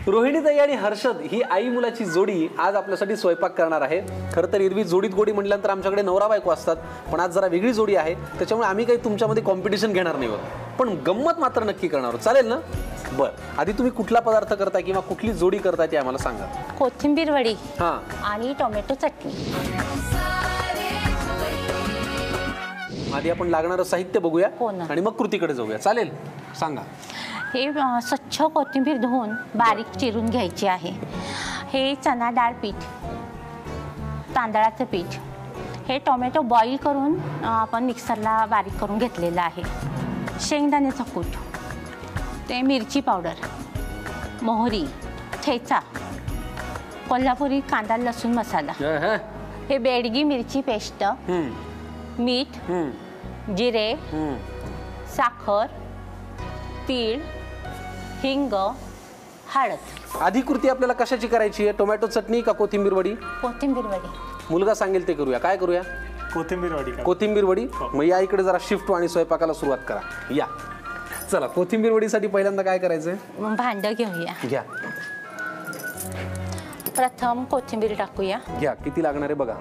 रोहिणीताई आणि हर्षद ही आई मुलाची जोडी आज आपल्यासाठी स्वयंपाक करणार आहे. खरं तर एरवी जोडीत गोडी म्हटल्यानंतर आमच्याकडे नवरा बायको असतात, पण आज जरा वेगळी जोडी आहे, त्याच्यामुळे आम्ही काही तुमच्यामध्ये कॉम्पिटिशन घेणार नाही आहोत, पण गंमत मात्र नक्की करणार आहोत. चालेल ना? बरं, आधी तुम्ही कुठला पदार्थ करताय किंवा कुठली जोडी करताय ते आम्हाला सांगा. कोथिंबीर वडी हां आणि टोमॅटो चटणी. आधी आपण लागणारं साहित्य बघूया हो ना. आणि मग कृतीकडे जाऊया. चालेल? सांगा. हे स्वच्छ कोथिंबीर धुवून बारीक चिरून घ्यायची आहे. हे चणा डाळ पीठ, तांदळाचं पीठ, हे टोमॅटो बॉईल करून आपण मिक्सरला बारीक करून घेतलेलं आहे. शेंगदाण्याचा कूट, ते मिरची पावडर, मोहरी, ठेचा, कोल्हापुरी कांदा लसूण मसाला, हे बेडगी मिरची पेस्ट, मीठ, जिरे, साखर, तीळ, हिंग, हळद. आधी कृती आपल्याला कशाची करायची आहे? टोमॅटो चटणी का कोथिंबीर वडी? कोथिंबीर वडी. मुलगा सांगेल ते करूया. काय करूया? कोथिंबीर वडी. कोथिंबीर वडी. मग या इकडे जरा शिफ्ट आणि स्वयंपाकाला सुरुवात करा. या चला, कोथिंबीर वडीसाठी पहिल्यांदा काय करायचंय? भांड घेऊया. घ्या. प्रथम कोथिंबीर टाकूया. घ्या. किती लागणार आहे बघा.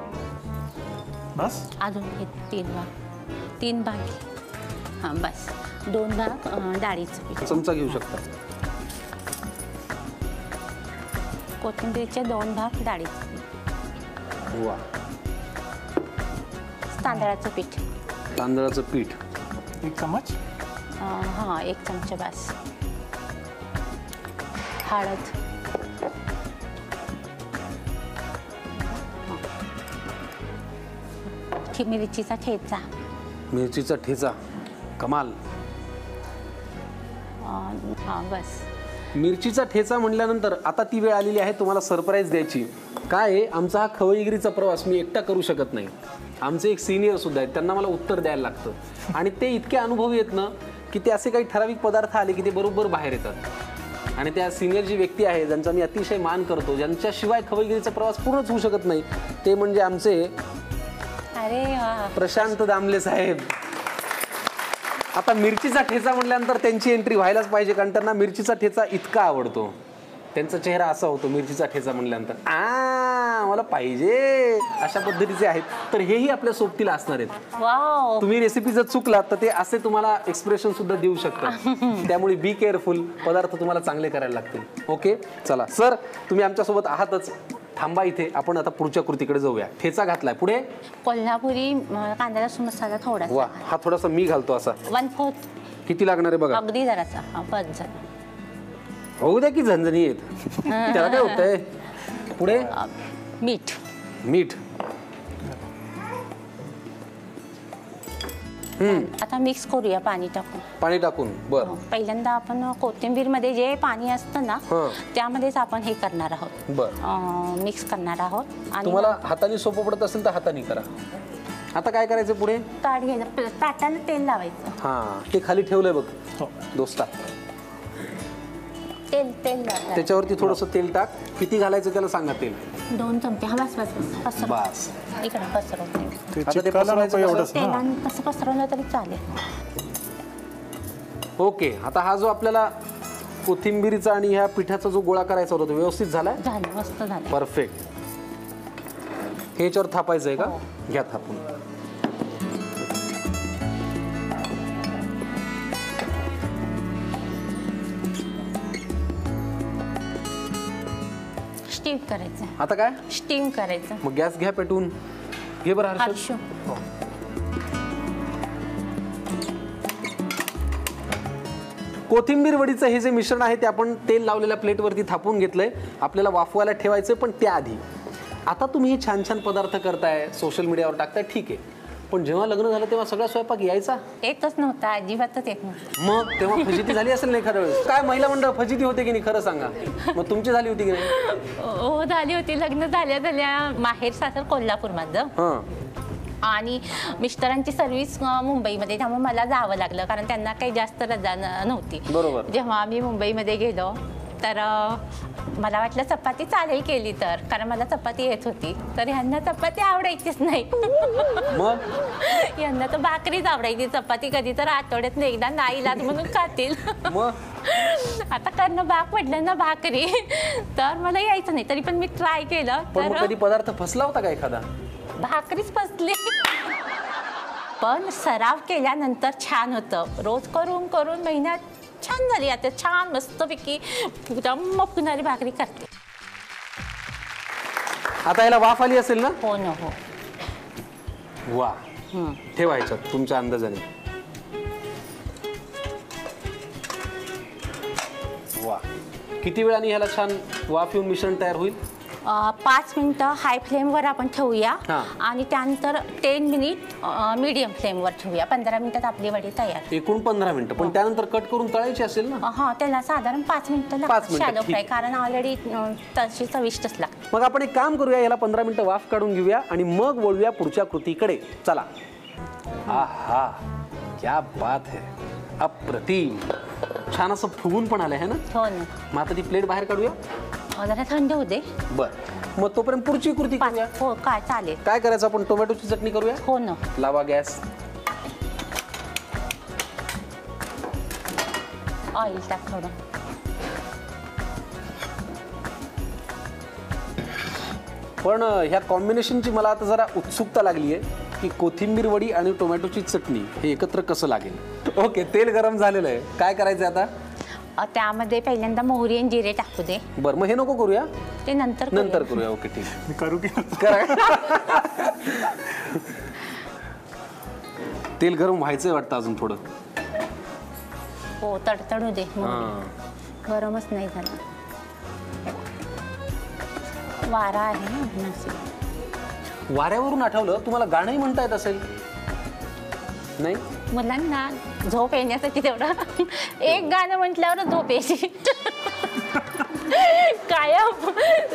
बस. अजून हे तीन भाग. हां बस. 2 भाग डाळीचं पीठ. चमचा घेऊ शकता. कोथिंबीरचे 2 भाग डाळीचं पीठ. वा. तांदळाचं पीठ. तांदळाचं पीठ 1 चम्मच. हां 1 चमचा बस. हळद, मिरचीचा ठेचा. मिरचीचा ठेचा. कमाल. हां बस. मिरचीचा ठेचा म्हटल्यानंतर आता ती वेळ आलेली आहे तुम्हाला सरप्राईज द्यायची. काय आहे, आमचा हा खवईगिरीचा प्रवास मी एकटा करू शकत नाही. आमचे एक सिनियर सुद्धा आहेत, त्यांना मला उत्तर द्यायला लागतं आणि ते इतके अनुभवी आहेत ना की ते असे काही ठराविक पदार्थ आले की ते बरोबर बाहेर येतात. आणि त्या सिनियर जी व्यक्ती आहे ज्यांचा मी अतिशय मान करतो, ज्यांच्याशिवाय खवईगिरीचा प्रवास पूर्णच होऊ शकत नाही, ते म्हणजे आमचे प्रशांत दामले साहेब. आता मिरचीचा ठेचा म्हटल्यानंतर त्यांची एंट्री व्हायलाच पाहिजे, कारण त्यांना मिरचीचा ठेचा इतका आवडतो. त्यांचा चेहरा असा होतो मिरचीचा ठेचा म्हटल्यानंतर, मला पाहिजे अशा पद्धतीचे आहेत. तर हेही आपल्या सोबतीला असणार आहेत. वाव. तुम्ही रेसिपी जर चुकलात तर ते असे तुम्हाला एक्सप्रेशन सुद्धा देऊ शकतात. त्यामुळे बी केअरफुल. पदार्थ तुम्हाला चांगले करायला लागतील. ओके चला सर, तुम्ही आमच्यासोबत आहातच. थांबा इथे, आपण आता पुढच्या कृतीकडे जाऊया. ठेचा घातलाय, पुढे कोल्हापुरी कांदा लसूण मसाला थोडासा. वा. हा थोडासा मी घालतो असा. 1/4. किती लागणार आहे बघा. अगदी जरासा. हां बस झालं. होऊ द्या की झणझणी येत, त्याला काय होतंय. पुढे मीठ. मीठ. आता मिक्स करूया पाणी टाकून. पाणी टाकून. बर. पहिल्यांदा आपण कोथिंबीर मध्ये जे पाणी असतं ना त्यामध्येच आपण हे करणार आहोत. बर. मिक्स करणार आहोत. आणि तुम्हाला हाताने सोपं पडत असेल तर हाताने करा. आता काय करायचं पुढे? ताट घ्यायचं, ताटाला तेल लावायचं. हा, ते खाली ठेवलंय बघ दोस्ता. तेल त्याच्यावरती थोडंसं तेल टाक. किती घालायचं त्याला सांगा. तेल 2 चमचे. हा बस बस बस. बस. इकडे पसरवते. आता ते पसरवायचं एवढंच. तेलाने कसं पसरवलं तरी चालेल. ओके. आता हा जो आपल्याला कोथिंबीरीचा आणि ह्या पिठाचा जो गोळा करायचा होता तो व्यवस्थित झालाय? झालं, मस्त झालं. परफेक्ट. हे याच्यावर थापायचं आहे का? घ्या थापून. स्टीम करायचं. आता काय? स्टीम करायचं. मग गॅस घ्या पेटवून. घे बरं हर्षू. कोथिंबीर वडीचं हे जे मिश्रण आहे ते आपण तेल लावलेल्या प्लेटवरती थापून घेतलंय. आपल्याला वाफवायला ठेवायचं, पण त्याआधी आता तुम्ही हे छान छान पदार्थ करताय, सोशल मीडियावर टाकताय, ठीक आहे, पण जेव्हा लग्न झालं तेव्हा सगळा स्वयंपाक यायचा? येतच नव्हता, अजिबातच येत नव्हतं. मग तेव्हा फजिती झाली असेल ना एखाद्या वेळेस? काय महिला मंडळ फजिती होते की नाही, खरं सांगा. मग तुमची झाली होती की नाही? हो झाली होती. लग्न झाल्या माहेर सासर कोल्हापूरमध्ये आणि मिस्टरांची सर्व्हिस मुंबईमध्ये, त्यामुळे मला जावं लागलं कारण त्यांना काही जास्त रजा नव्हती. बरोबर. जेव्हा आम्ही मुंबईमध्ये गेलो तर मला वाटलं चपाती चालेल केली तर, कारण मला चपाती येत होती. तर ह्यांना चपाती आवडायचीच नाही. मग यांना तर भाकरीच आवडायची. चपाती कधी तर आठवड्यात एकदा नाईलाज म्हणून खातील. मग आता करणं भाग पडलं ना भाकरी, तर मला यायचं नाही. तरी पण मी ट्राय केलं. पण मग तर कधी पदार्थ फसला होता का एखादा? भाकरीच फसली. पण सराव केल्यानंतर छान होतं. रोज करून करून महिन्यात छान झाली. आता छान मस्तपैकी एकदम फुगणारी भाकरी करते. आता याला वाफ आली असेल ना? हो ना. हो. वा, ठेवायचं तुमच्या अंदाजाने. वा, किती वेळाने ह्याला छान वाफ येऊन मिश्रण तयार होईल? 5 मिनिटं हाय फ्लेमवर आपण ठेवूया हां. आणि त्यानंतर 10 मिनिट मीडियम फ्लेमवर ठेवूया. 15 मिनिटात आपली वडी तयार. एकूण 15 मिनिटं. पण त्यानंतर कट करून तळायची असेल ना? हा, त्याला साधारण 5 मिनिटं 5 मिनिटं, शॅलो ठीक. फ्राय, कारण ऑलरेडी तशी चविष्टच लागते. मग आपण एक काम करूया, याला 15 मिनिटं वाफ काढून घेऊया आणि मग वळूया पुढच्या कृतीकडे. चला. आहा, क्या बात है, अप्रतिम. छान असं फुगून पण आलंय है ना? हो ना. मग आता ती प्लेट बाहेर काढूया. जरा थंड होऊ दे. बर, मग तोपर्यंत पुढची कृती करूया. हो, काय चालेल. काय करायचं आपण? टोमॅटोची चटणी करूया. हो ना. लावा गॅस. ऑइल टाक थोडं. पण ह्या कॉम्बिनेशनची मला आता जरा उत्सुकता लागली आहे की कोथिंबीर वडी आणि टोमॅटोची चटणी हे एकत्र कसं लागेल. ओके, तेल गरम झालेलं आहे. काय करायचं आता? त्यामध्ये पहिल्यांदा मोहरी आणि जिरे टाकू दे. बरं, मग हे नको करूया, ते नंतर करूया. ओके, ठीक. मी करू की करा. तेल गरम व्हायचंय वाटतं अजून थोडं. हो, तडतडू दे. गरमच नाही झालं. वारा आहे ना. वाऱ्यावरून आठवलं, तुम्हाला गाणंही म्हणता येत असेल नाही? मुलांना झोप येण्यासाठी तेवढं एक गाणं म्हटल्यावर झोप यायची. कायम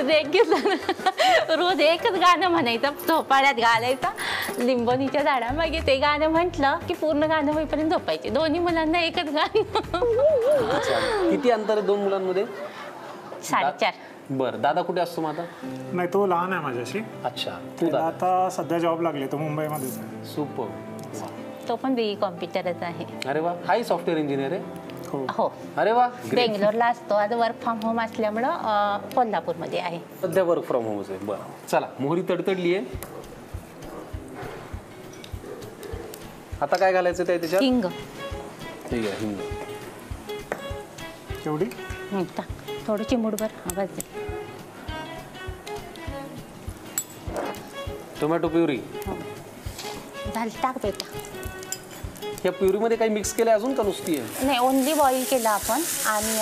रेग्युलर रोज एकच गाणं म्हणायचं, झोपाळ्यात घालायचं. लिंबोनीच्या झाडामागे ते गाणं म्हटलं की पूर्ण गाणं होईपर्यंत झोपायचे. दोन्ही मुलांना एकच गाणं. किती अंतर आहे 2 मुलांमध्ये? 4.5. बरं, दादा कुठे असतो मग आता? नाही, तो लहान आहे माझ्याशी. अच्छा, तू त्याला दादा. आता सध्या जॉब लागले, तो मुंबईमध्येच आहे. सुपर. तो पण BE कॉम्प्युटरच आहे. अरे वा, हाही सॉफ्टवेअर इंजिनियर आहे. हो. हो, अरे वा, बेंगलोरला असतो. आज वर्क फ्रॉम होम असल्यामुळं कोल्हापूरमध्ये आहे. सध्या वर्क फ्रॉम होमच आहे. बरं, चला. मोहरी तडतडली आहे. आता काय घालायचं ते त्याच्यात? हिंग. ठीक आहे, हिंग. केवढी? टाक थोडं चिमूटभर. हा, बस. Tomato puree. झालं, टाक बेटा. या प्युरीमध्ये काही मिक्स केलंय अजून का नुसती आहे? नाही, ओनली बॉईल केलं आपण आणि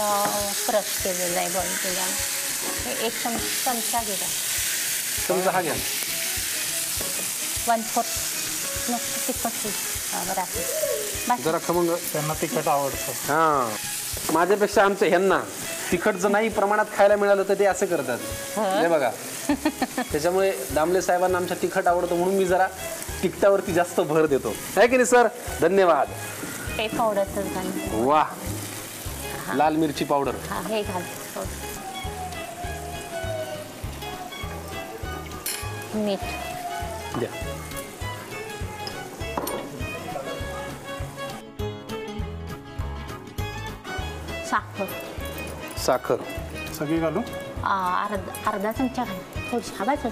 क्रश केलेलं आहे. बॉईल केल्यानं एक चमचा घ्या. चमचा हा घ्या. 1/4 नुसतं तिखट होईल. बरं आहे. जरा खमंग. त्यांना तिखट आवडतं. हां, माझ्यापेक्षा आमच्या ह्यांना तिखट जर नाही प्रमाणात खायला मिळालं तर ते असं करतात. हे बघा, त्याच्यामुळे दामले साहेबांना आमच्या तिखट आवडतं म्हणून मी जरा तिखटावरती जास्त भर देतो. आहे की नाही सर? धन्यवाद. हे पावडरचं घाल. वा, लाल मिरची पावडर. हा, हे घाल. मीठ द्या. साखर सगळी घालू? अर्धा चमचा घाल. थोडीशी हवाच.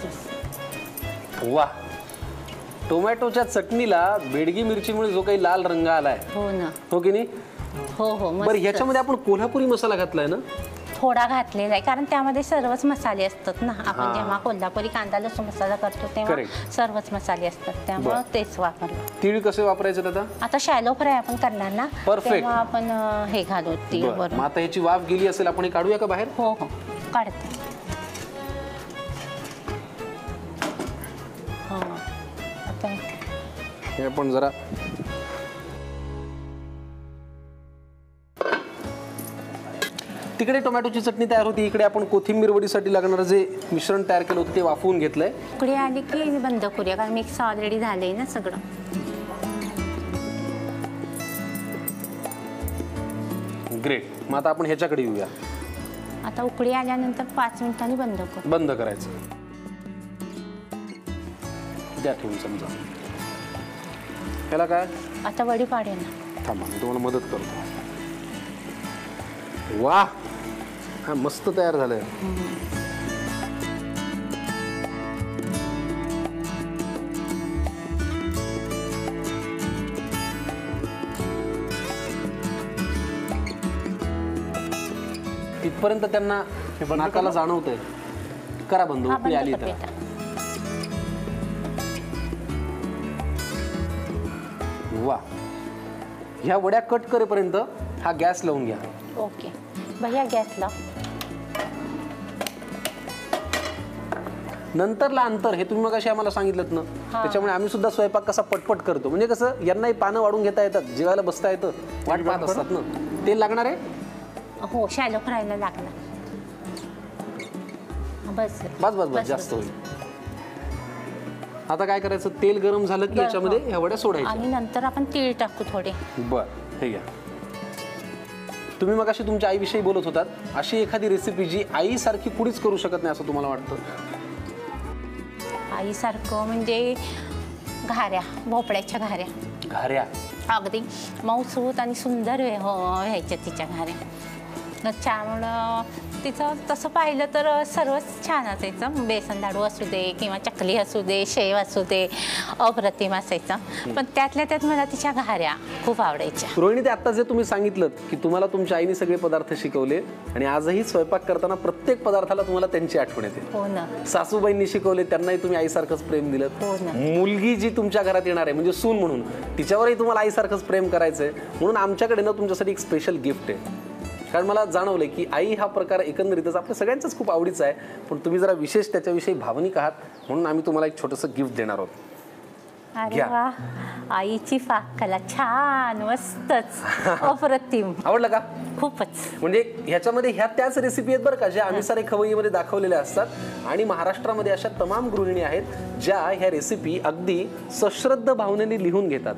वा, टोमॅटोच्या चटणीला बेडगी मिरचीमुळे जो काही लाल रंग आलाय, हो ना. हो की नाही? हो हो. बरं, ह्याच्यामध्ये आपण कोल्हापुरी मसाला घातलाय ना? थोडा घातलेला आहे, कारण त्यामध्ये सर्वच मसाले असतात ना. आपण जेव्हा कोल्हापुरी कांदा लसूण मसाला करतो तेव्हा सर्वच मसाले असतात, त्यामुळे तेच वापरलं. तीळ कसे वापरायचे दादा? आता शॅलो फ्राय आपण करणार ना, तेव्हा आपण हे घालू तीळ वरून. आता ह्याची वाफ गेली असेल, आपण काढूया का बाहेर? हो हो, काढते. हो, आता हे आपण जरा तिकडे टोमॅटोची चटणी तयार होती, इकडे आपण कोथिंबीर वडीसाठी लागणारं जे मिश्रण तयार केलं होतं ते वाफवून घेतलंय. उकळी आली की बंद करूया, कारण मिक्स ऑलरेडी झालंय ना सगळं. ग्रेट. मग आता आपण ह्याच्याकडे येऊया. आता उकळी आल्यानंतर 5 मिनिटांनी बंद करू. बंद करायचं. द्या ठेवून समजा. त्याला काय आता वडी पाडेल ना. थांबा मी तुम्हाला मदत करतो. वा, हा मस्त तयार झालंय. तिथपर्यंत त्यांना नाकाला जाणवतंय. करा बंद. हा, उकळी बंद आली कर तर बेटा. वा, ह्या वड्या कट करेपर्यंत हा गॅस लावून घ्या. ओके भैया गॅस लाव. नंतरला अंतर हे तुम्ही मगाशी आम्हाला सांगितलं ना, त्याच्यामुळे आम्ही सुद्धा स्वयंपाक कसा पटपट करतो. म्हणजे कसं यांनाही पानं वाढून घेता येतात, जेवायला बसता येतं, वाट पाहत असतात ना. तेल लागणार आहे. हो शॅलो फ्रायला लागला. बस बस बस बस जास्त होईल. आता काय करायचं, तेल गरम झालं की याच्यामध्ये ह्या वड्या सोडायच्या आणि नंतर आपण तीळ टाकू थोडे. बर, हे घ्या. तुम्ही मगाशी तुमच्या आईविषयी बोलत होतात. अशी एखादी रेसिपी जी आईसारखी कुणीच करू शकत नाही असं तुम्हाला वाटतं? आईसारखं म्हणजे घाऱ्या, भोपळ्याच्या घाऱ्या. घाऱ्या अगदी मऊसूत आणि सुंदर व्हायच्या तिच्या घाऱ्या. त्यामुळं तिचं तसं पाहिलं तर सर्वच छान असायचं. बेसन लाडू असू दे किंवा चकली असू दे, शेव असू दे, अप्रतिम असायचं. पण त्यातल्या त्यात मला तिच्या घाऱ्या खूप आवडायच्या. रोहिणी, ते आता जे तुम्ही सांगितलं की तुम्हाला तुमच्या आईने सगळे पदार्थ शिकवले आणि आजही स्वयंपाक करताना प्रत्येक पदार्थाला तुम्हाला त्यांची आठवण येते. हो ना. सासूबाईंनी शिकवले, त्यांनाही तुम्ही आईसारखंच प्रेम दिलं. हो ना. मुलगी जी तुमच्या घरात येणार आहे म्हणजे सून म्हणून, तिच्यावरही तुम्हाला आईसारखंच प्रेम करायचंय. म्हणून आमच्याकडे ना तुमच्यासाठी एक स्पेशल गिफ्ट आहे. कारण मला जाणवलंय की आई हा प्रकार एकंदरीतच आपल्या सगळ्यांचाच खूप आवडीचा आहे, पण तुम्ही जरा विशेष त्याच्याविषयी भावनिक आहात, म्हणून आम्ही तुम्हाला एक छोटंसं गिफ्ट देणार आहोत. अरे वा, आईची पाककला छान, मस्तच, अप्रतिम. आवडलं का? खूपच. म्हणजे ह्याच्यामध्ये ह्या त्याच रेसिपी आहेत बरं का, ज्या आम्ही सारे खवय्येमध्ये दाखवलेल्या असतात. आणि महाराष्ट्रामध्ये अशा तमाम गृहिणी आहेत ज्या ह्या रेसिपी अगदी सश्रद्ध भावनेने लिहून घेतात.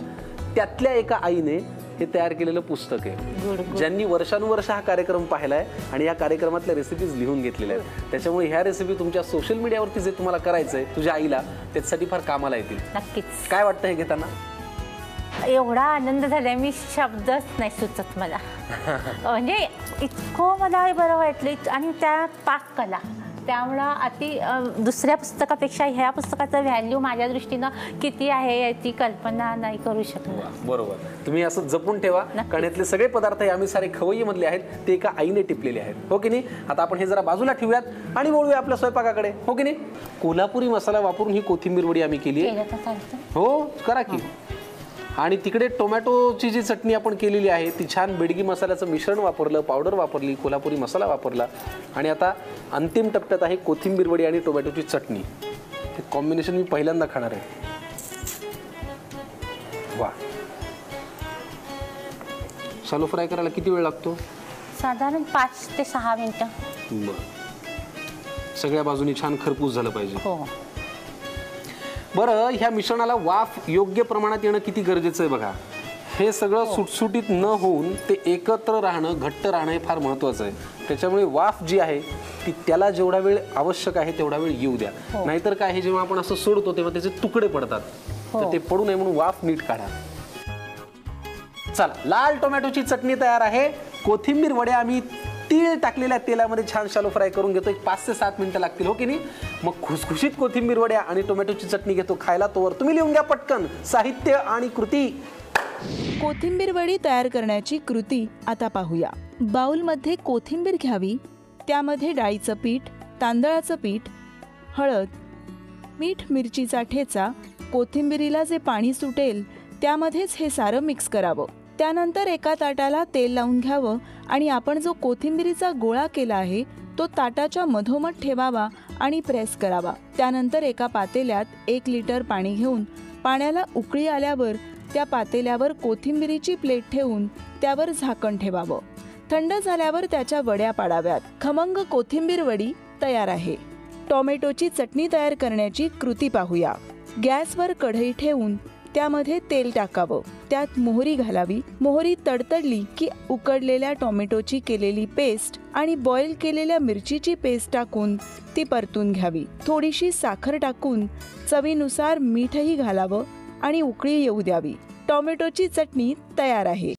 त्यातल्या एका आईने हे तयार केलेलं पुस्तक आहे, ज्यांनी वर्षानुवर्ष हा कार्यक्रम पाहिलाय आणि या कार्यक्रमातल्या रेसिपीज लिहून घेतलेल्या आहेत. त्याच्यामुळे ह्या रेसिपी तुमच्या सोशल मीडियावरती जे तुम्हाला करायचंय तुझ्या आईला, त्याच्यासाठी फार कामाला येतील. नक्कीच. काय वाटतं हे घेताना? एवढा आनंद झालाय, मी शब्दच नाही सुचत मला. म्हणजे इतकं मला बरं वाटलं. आणि त्या पाककला, त्यामुळं दुसऱ्या पुस्तकापेक्षा ह्या पुस्तकाचं व्हॅल्यू माझ्या दृष्टीनं किती आहे याची कल्पना नाही करू शकणार. बरोबर, तुम्ही असं जपून ठेवा. कारण यातले सगळे पदार्थ हे आम्ही सारे खवय्ये मधले आहेत, ते एका आईने टिपलेले आहेत. हो की नाही? आता आपण हे जरा बाजूला ठेवूयात आणि बोलूया आपल्या स्वयंपाकाकडे. हो की नाही? कोल्हापुरी मसाला वापरून ही कोथिंबीर वडी आम्ही केली आहे. हो, करा की. आणि तिकडे टोमॅटोची जी चटणी आपण केलेली आहे ती छान बेडगी मसाल्याचं मिश्रण वापरलं, पावडर वापरली, कोल्हापुरी मसाला वापरला. आणि आता अंतिम टप्प्यात आहे कोथिंबीर वडी आणि टोमॅटोची चटणी. हे कॉम्बिनेशन मी पहिल्यांदा खाणार आहे. वा. शालो फ्राय करायला किती वेळ लागतो? साधारण 5 ते 6 मिनिटं. बरं, सगळ्या बाजूनी छान खरपूस झालं पाहिजे. हो. बरं, ह्या मिश्रणाला वाफ योग्य प्रमाणात येणं किती गरजेचं आहे बघा. हे सगळं सुटसुटीत न होऊन ते एकत्र राहणं, घट्ट राहणं हे फार महत्त्वाचं आहे. त्याच्यामुळे वाफ जी आहे ती त्याला जेवढा वेळ आवश्यक आहे तेवढा वेळ येऊ द्या. नाहीतर काय, हे जेव्हा आपण असं सोडतो तेव्हा त्याचे तुकडे पडतात. तर ते पडू नये म्हणून वाफ नीट काढा. चला, लाल टोमॅटोची चटणी तयार आहे. कोथिंबीर वड्या आम्ही तीळ टाकलेल्या तेलामध्ये छान शालो फ्राय करून घेतो. 5 ते 7 मिनिटं लागतील. हो की नाही? मग खुसखुशीत कोथिंबीर वड्या आणि टोमॅटोची चटणी घेतो खायला. तोवर तुम्ही लिहून घ्या पटकन साहित्य आणि कृती. कोथिंबीर वडी तयार करण्याची कृती आता पाहूया. बाउलमध्ये कोथिंबीर घ्यावी, त्यामध्ये डाळीचं पीठ, तांदळाचं पीठ, हळद, मीठ, मिरचीचा ठेचा, कोथिंबीरीला जे पाणी सुटेल त्यामध्येच हे सारं मिक्स करावं. त्यानंतर एका ताटाला तेल लावून घ्यावं आणि आपण जो कोथिंबीरीचा गोळा केला आहे तो ताटाच्या मधोमध ठेवावा आणि प्रेस करावा. त्यानंतर एका पातेल्यात 1 लिटर पाणी घेऊन पाण्याला उकळी आल्यावर त्या पातेल्यावर कोथिंबीरीची प्लेट ठेवून त्यावर झाकण ठेवावं. थंड झाल्यावर त्याच्या वड्या पाडाव्यात. खमंग कोथिंबीर वडी तयार आहे. टोमॅटोची चटणी तयार करण्याची कृती पाहूया. गॅसवर कढई ठेवून त्यामध्ये तेल टाकावं, त्यात मोहरी घालावी. मोहरी तडतडली की उकडलेल्या टोमॅटोची केलेली पेस्ट आणि बॉईल केलेल्या मिरचीची पेस्ट टाकून ती परतून घ्यावी. थोडीशी साखर टाकून चवीनुसार मीठही घालावं आणि उकळी येऊ द्यावी. टोमॅटोची चटणी तयार आहे.